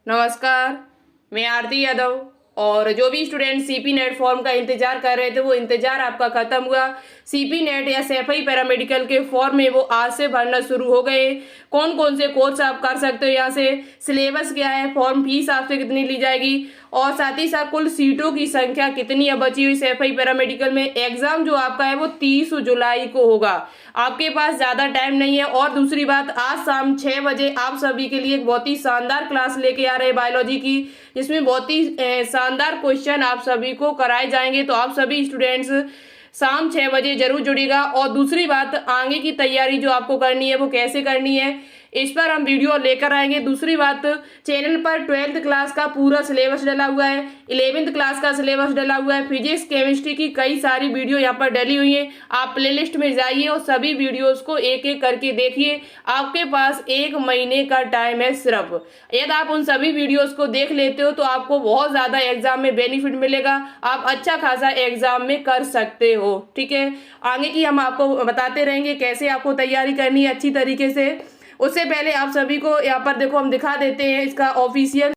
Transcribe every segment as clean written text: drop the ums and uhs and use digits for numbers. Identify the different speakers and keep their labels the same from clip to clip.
Speaker 1: नमस्कार। मैं आरती यादव। और जो भी स्टूडेंट सीपी नेट फॉर्म का इंतजार कर रहे थे वो इंतजार आपका खत्म हुआ। सीपी नेट या सैफई पैरामेडिकल के फॉर्म में वो आज से भरना शुरू हो गए। कौन कौन से कोर्स आप कर सकते हो यहाँ से, सिलेबस क्या है, फॉर्म फीस आपसे कितनी ली जाएगी और साथ ही साथ कुल सीटों की संख्या कितनी है बची हुई सैफई पैरामेडिकल में। एग्जाम जो आपका है वो 30 जुलाई को होगा। आपके पास ज्यादा टाइम नहीं है। और दूसरी बात, आज शाम 6 बजे आप सभी के लिए एक बहुत ही शानदार क्लास लेके आ रहे हैं बायोलॉजी की, जिसमें बहुत ही शानदार क्वेश्चन आप सभी को कराए जाएंगे। तो आप सभी स्टूडेंट्स शाम 6 बजे जरूर जुड़ेगा। और दूसरी बात, आगे की तैयारी जो आपको करनी है वो कैसे करनी है इस पर हम वीडियो लेकर आएंगे। दूसरी बात, चैनल पर 12th क्लास का पूरा सिलेबस डला हुआ है, 11th क्लास का सिलेबस डला हुआ है, फिजिक्स केमिस्ट्री की कई सारी वीडियो यहाँ पर डली हुई है। आप प्लेलिस्ट में जाइए और सभी वीडियोस को एक एक करके देखिए। आपके पास 1 महीने का टाइम है सिर्फ। यदि आप उन सभी वीडियोस को देख लेते हो तो आपको बहुत ज्यादा एग्जाम में बेनिफिट मिलेगा। आप अच्छा खासा एग्जाम में कर सकते हो। ठीक है, आगे की हम आपको बताते रहेंगे कैसे आपको तैयारी करनी है अच्छी तरीके से। उससे पहले आप सभी को यहाँ पर देखो हम दिखा देते हैं इसका ऑफिशियल।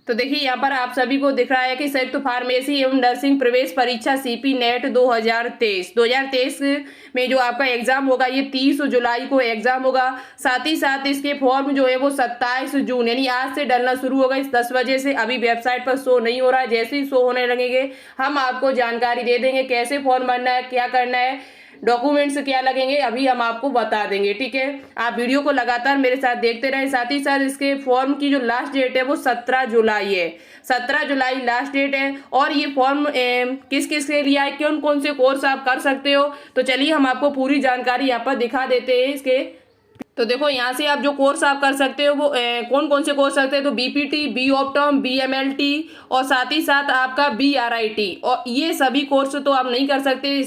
Speaker 1: तो देखिए यहाँ पर आप सभी को दिख रहा है कि संयुक्त फार्मेसी एवं नर्सिंग प्रवेश परीक्षा सीपी नेट 2023 में जो आपका एग्जाम होगा ये 30 जुलाई को एग्जाम होगा। साथ ही साथ इसके फॉर्म जो है वो 27 जून यानी आज से डलना शुरू होगा इस 10 बजे से। अभी वेबसाइट पर शो नहीं हो रहा है, जैसे ही शो होने लगेंगे हम आपको जानकारी दे देंगे कैसे फॉर्म भरना है, क्या करना है, डॉक्यूमेंट्स क्या लगेंगे, अभी हम आपको बता देंगे। ठीक है, आप वीडियो को लगातार मेरे साथ देखते रहें। साथ ही साथ इसके फॉर्म की जो लास्ट डेट है वो 17 जुलाई है। 17 जुलाई लास्ट डेट है। और ये फॉर्म किस किस के लिए है, कौन कौन से कोर्स आप कर सकते हो, तो चलिए हम आपको पूरी जानकारी यहाँ पर दिखा देते हैं इसके। तो देखो यहाँ से आप जो कोर्स आप कर सकते हो वो कौन कौन से कोर्स सकते हैं, तो बीपीटी, बी ऑप्टम, बीएमएलटी और साथ ही साथ आपका बीआरआईटी। और ये सभी कोर्स तो आप नहीं कर सकते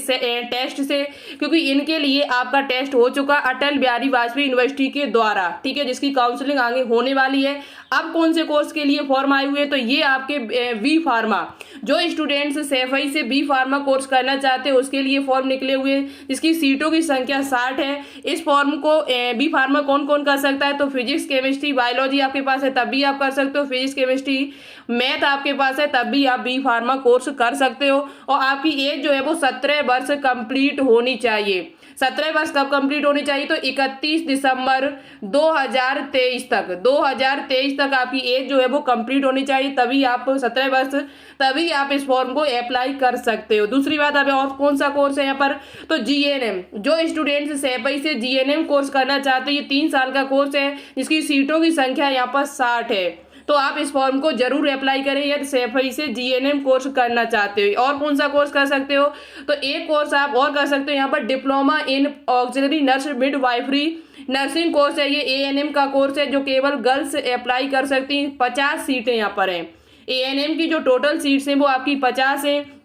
Speaker 1: टेस्ट से, क्योंकि इनके लिए आपका टेस्ट हो चुका अटल बिहारी वाजपेयी यूनिवर्सिटी के द्वारा। ठीक है, जिसकी काउंसलिंग आगे होने वाली है। अब कौन से कोर्स के लिए फॉर्म आए हुए, तो ये आपके बी फार्मा, जो स्टूडेंट्स सैफई से बी फार्मा कोर्स करना चाहते हैं उसके लिए फॉर्म निकले हुए, जिसकी सीटों की संख्या 60 है। इस फॉर्म को बी फार्मा कौन कौन कर सकता है, तो फिजिक्स केमिस्ट्री बायोलॉजी आपके पास है तब भी आप कर सकते हो, फिजिक्स केमिस्ट्री मैथ आपके पास है तब भी आप बी फार्मा कोर्स कर सकते हो। और आपकी एज जो है वो 17 वर्ष कंप्लीट होनी चाहिए। 17 वर्ष कब कंप्लीट होनी चाहिए, तो 31 दिसंबर 2023 तक आपकी एज जो है वो कंप्लीट होनी चाहिए, तभी आप 17 वर्ष, तभी आप इस फॉर्म को अप्लाई कर सकते हो। दूसरी बात, अब और कौन सा कोर्स है यहाँ पर, तो जीएनएम, जो स्टूडेंट्स सैफई से जीएनएम कोर्स करना चाहते हैं, ये 3 साल का कोर्स है जिसकी सीटों की संख्या यहाँ पर 60 है। तो आप इस फॉर्म को जरूर अप्लाई करें यदि सैफई से जीएनएम कोर्स करना चाहते हो। और कौन सा कोर्स कर सकते हो, तो एक कोर्स आप और कर सकते हो यहाँ पर, diploma in auxiliary nurse midwifery nursing course है। ये एएनएम का कोर्स है जो केवल गर्ल्स अप्लाई कर सकती हैं। 50 सीटें यहाँ पर हैं। एएनएम की जो टोटल सीट्स हैं वो आपकी 50 हैं।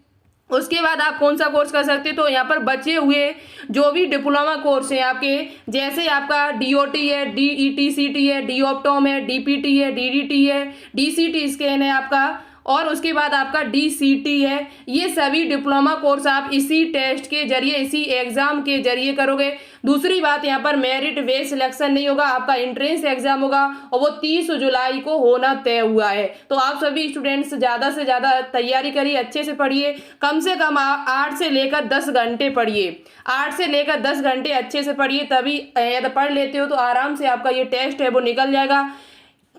Speaker 1: उसके बाद आप कौन सा कोर्स कर सकते हैं, तो यहाँ पर बचे हुए जो भी डिप्लोमा कोर्स हैं आपके, जैसे आपका डीओटी है, डीईटीसीटी है, डी ऑप्टोम है, डीपीटी है, डीडीटी है, डीसीटी स्कैन है आपका, और उसके बाद आपका डीसीटी है। ये सभी डिप्लोमा कोर्स आप इसी टेस्ट के जरिए, इसी एग्जाम के जरिए करोगे। दूसरी बात, यहाँ पर मेरिट बेस्ड सिलेक्शन नहीं होगा, आपका एंट्रेंस एग्जाम होगा और वो 30 जुलाई को होना तय हुआ है। तो आप सभी स्टूडेंट्स ज्यादा से ज्यादा तैयारी करिए, अच्छे से पढ़िए, कम से कम 8 से लेकर 10 घंटे पढ़िए। 8 से लेकर 10 घंटे अच्छे से पढ़िए, तभी यदि पढ़ लेते हो तो आराम से आपका ये टेस्ट है वो निकल जाएगा।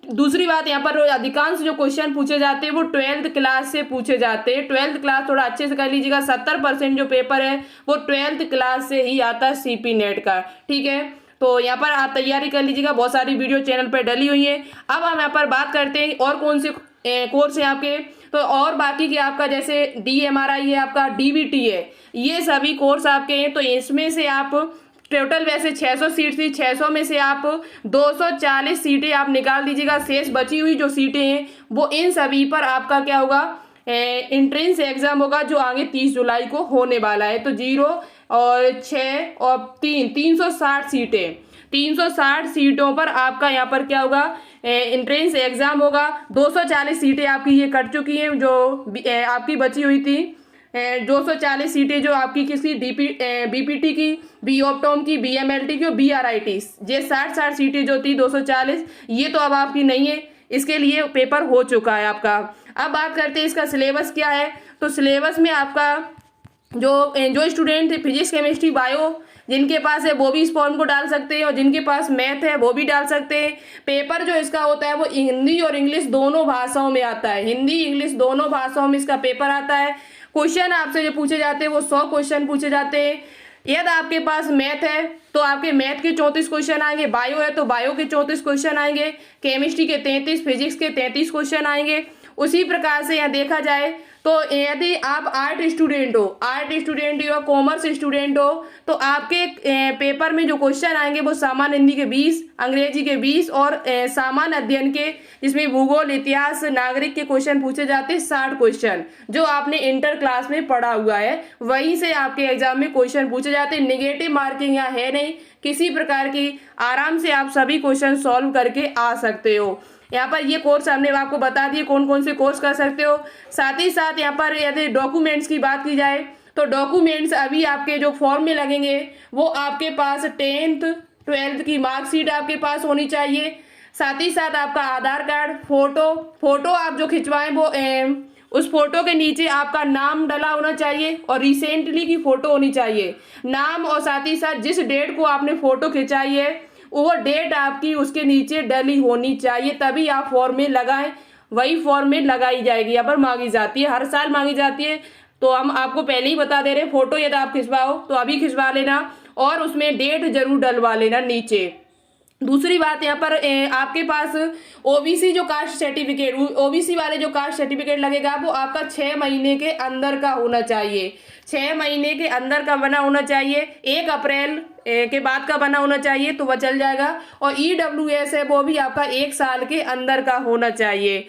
Speaker 1: दूसरी बात, यहाँ पर अधिकांश जो क्वेश्चन पूछे जाते हैं वो 12th क्लास से पूछे जाते हैं। 12th क्लास थोड़ा अच्छे से कर लीजिएगा। 70% जो पेपर है वो 12th क्लास से ही आता है सीपी नेट का। ठीक है, तो यहाँ पर आप तैयारी कर लीजिएगा। बहुत सारी वीडियो चैनल पर डली हुई है। अब हम यहाँ पर बात करते हैं और कौन से कोर्स है आपके, तो और बाकी के आपका जैसे डीएमआरआई है, आपका डीबीटी है, ये सभी कोर्स आपके हैं। तो इसमें से आप टोटल वैसे 600 सीट थी, 600 में से आप 240 सीटें आप निकाल दीजिएगा। शेष बची हुई जो सीटें हैं वो इन सभी पर आपका क्या होगा, एंट्रेंस एग्जाम होगा जो आगे 30 जुलाई को होने वाला है। तो 0 और 6 और 360 सीटें, 360 सीटों पर आपका यहाँ पर क्या होगा, एंट्रेंस एग्जाम होगा। 240 सीटें आपकी ये कट चुकी हैं जो आपकी बची हुई थी। 240 सीटें जो आपकी किसी बीपीटी की, बी ऑप्टोम की, बीएमएलटी की और बीआरआईटी, ये 60 सीटें जो थी 240, ये तो अब आपकी नहीं है। इसके लिए पेपर हो चुका है आपका। अब बात करते हैं इसका सिलेबस क्या है। तो सिलेबस में आपका जो स्टूडेंट फिजिक्स केमिस्ट्री बायो जिनके पास है वो भी इस फॉर्म को डाल सकते हैं, और जिनके पास मैथ है वो भी डाल सकते हैं। पेपर जो इसका होता है वो हिंदी और इंग्लिश दोनों भाषाओं में आता है, हिंदी इंग्लिश दोनों भाषाओं में इसका पेपर आता है। क्वेश्चन आपसे जो पूछे जाते हैं वो 100 क्वेश्चन पूछे जाते हैं। यदि आपके पास मैथ है तो आपके मैथ के 34 क्वेश्चन आएंगे, बायो है तो बायो के 34 क्वेश्चन आएंगे, केमिस्ट्री के 33, फिजिक्स के 33 क्वेश्चन आएंगे। उसी प्रकार से यहाँ देखा जाए तो यदि आप आर्ट स्टूडेंट हो, कॉमर्स स्टूडेंट हो, तो आपके पेपर में जो क्वेश्चन आएंगे वो सामान्य हिंदी के 20, अंग्रेजी के 20 और सामान्य अध्ययन के जिसमें भूगोल, इतिहास, नागरिक के क्वेश्चन पूछे जाते हैं 60 क्वेश्चन जो आपने इंटर क्लास में पढ़ा हुआ है, वहीं से आपके एग्जाम में क्वेश्चन पूछे जाते हैं। नेगेटिव मार्किंग यहाँ है नहीं किसी प्रकार की, आराम से आप सभी क्वेश्चन सॉल्व करके आ सकते हो। यहाँ पर ये कोर्स हमने आपको बता दिए कौन कौन से कोर्स कर सकते हो। साथ ही साथ यहाँ पर यदि डॉक्यूमेंट्स की बात की जाए तो डॉक्यूमेंट्स अभी आपके जो फॉर्म में लगेंगे वो आपके पास 10th 12th की मार्कशीट आपके पास होनी चाहिए। साथ ही साथ आपका आधार कार्ड, फोटो आप जो खिंचवाएं वो उस फोटो के नीचे आपका नाम डला होना चाहिए और रिसेंटली की फोटो होनी चाहिए, नाम, और साथ ही साथ जिस डेट को आपने फोटो खिंचाई है वो डेट आपकी उसके नीचे डली होनी चाहिए, तभी आप फॉर्म में लगाएं, वही फॉर्म में लगाई जाएगी। यहाँ पर मांगी जाती है, हर साल मांगी जाती है, तो हम आपको पहले ही बता दे रहे हैं। फोटो यदि आप खिंचवाओ तो अभी खिंचवा लेना और उसमें डेट जरूर डलवा लेना नीचे। दूसरी बात, यहाँ पर आपके पास ओबीसी जो कास्ट सर्टिफिकेट, ओबीसी वाले जो कास्ट सर्टिफिकेट लगेगा वो आपका 6 महीने के अंदर का होना चाहिए, 6 महीने के अंदर का बना होना चाहिए, 1 अप्रैल के बाद का बना होना चाहिए तो वह चल जाएगा। और EWS है वो भी आपका 1 साल के अंदर का होना चाहिए।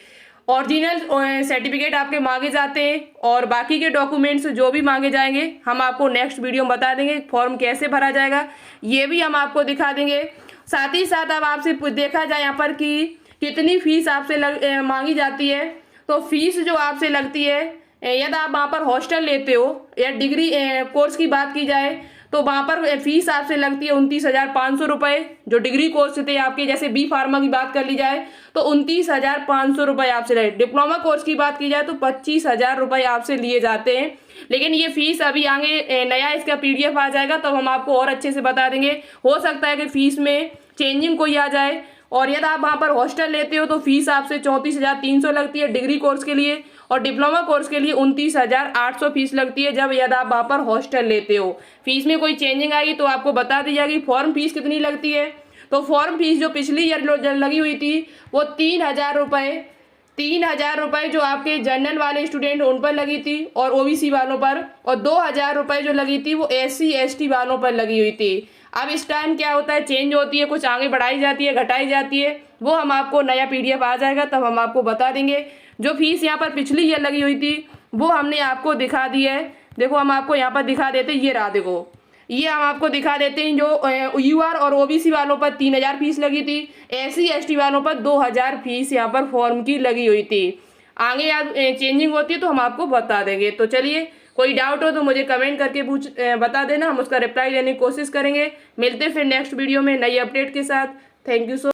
Speaker 1: ओरिजिनल सर्टिफिकेट आपके मांगे जाते हैं और बाकी के डॉक्यूमेंट्स जो भी मांगे जाएंगे हम आपको नेक्स्ट वीडियो में बता देंगे। फॉर्म कैसे भरा जाएगा ये भी हम आपको दिखा देंगे। साथ ही साथ अब आपसे देखा जाए यहाँ पर कि कितनी फीस आपसे मांगी जाती है। तो फीस जो आपसे लगती है, यदि आप वहाँ पर हॉस्टल लेते हो या डिग्री कोर्स की बात की जाए तो वहाँ पर फीस आपसे लगती है 29,500 रुपये। जो डिग्री कोर्स थे आपके, जैसे बी फार्मा की बात कर ली जाए तो 29,500 रुपये आपसे लगे। डिप्लोमा कोर्स की बात की जाए तो 25,000 रुपये आपसे लिए जाते हैं। लेकिन ये फीस अभी आगे नया इसका PDF आ जाएगा तब हम आपको और अच्छे से बता देंगे। हो सकता है कि फीस में चेंजिंग कोई आ जाए। और यदि आप वहाँ पर हॉस्टल लेते हो तो फीस आपसे 34,300 लगती है डिग्री कोर्स के लिए, और डिप्लोमा कोर्स के लिए 29,800 फीस लगती है जब यदि आप वहाँ पर हॉस्टल लेते हो। फीस में कोई चेंजिंग आएगी तो आपको बता दी जाएगी। फॉर्म फीस कितनी लगती है, तो फॉर्म फीस जो पिछली ईयर लगी हुई थी वो 3,000 रुपये जो आपके जनरल वाले स्टूडेंट उन पर लगी थी और OBC वालों पर, और 2,000 रुपये जो लगी थी वो SC ST वालों पर लगी हुई थी। अब इस टाइम क्या होता है, चेंज होती है, कुछ आगे बढ़ाई जाती है, घटाई जाती है, वो हम आपको नया PDF आ जाएगा तब हम आपको बता देंगे। जो फीस यहाँ पर पिछली ईयर लगी हुई थी वो हमने आपको दिखा दी है। देखो हम आपको यहाँ पर दिखा देते हैं, ये रहा, देखो ये हम आपको दिखा देते हैं। जो UR और OBC वालों पर 3,000 फीस लगी थी, SC ST वालों पर 2,000 फीस यहाँ पर फॉर्म की लगी हुई थी। आगे यार चेंजिंग होती है तो हम आपको बता देंगे। तो चलिए, कोई डाउट हो तो मुझे कमेंट करके बता देना, हम उसका रिप्लाई देने की कोशिश करेंगे। मिलते फिर नेक्स्ट वीडियो में नई अपडेट के साथ। Thank you so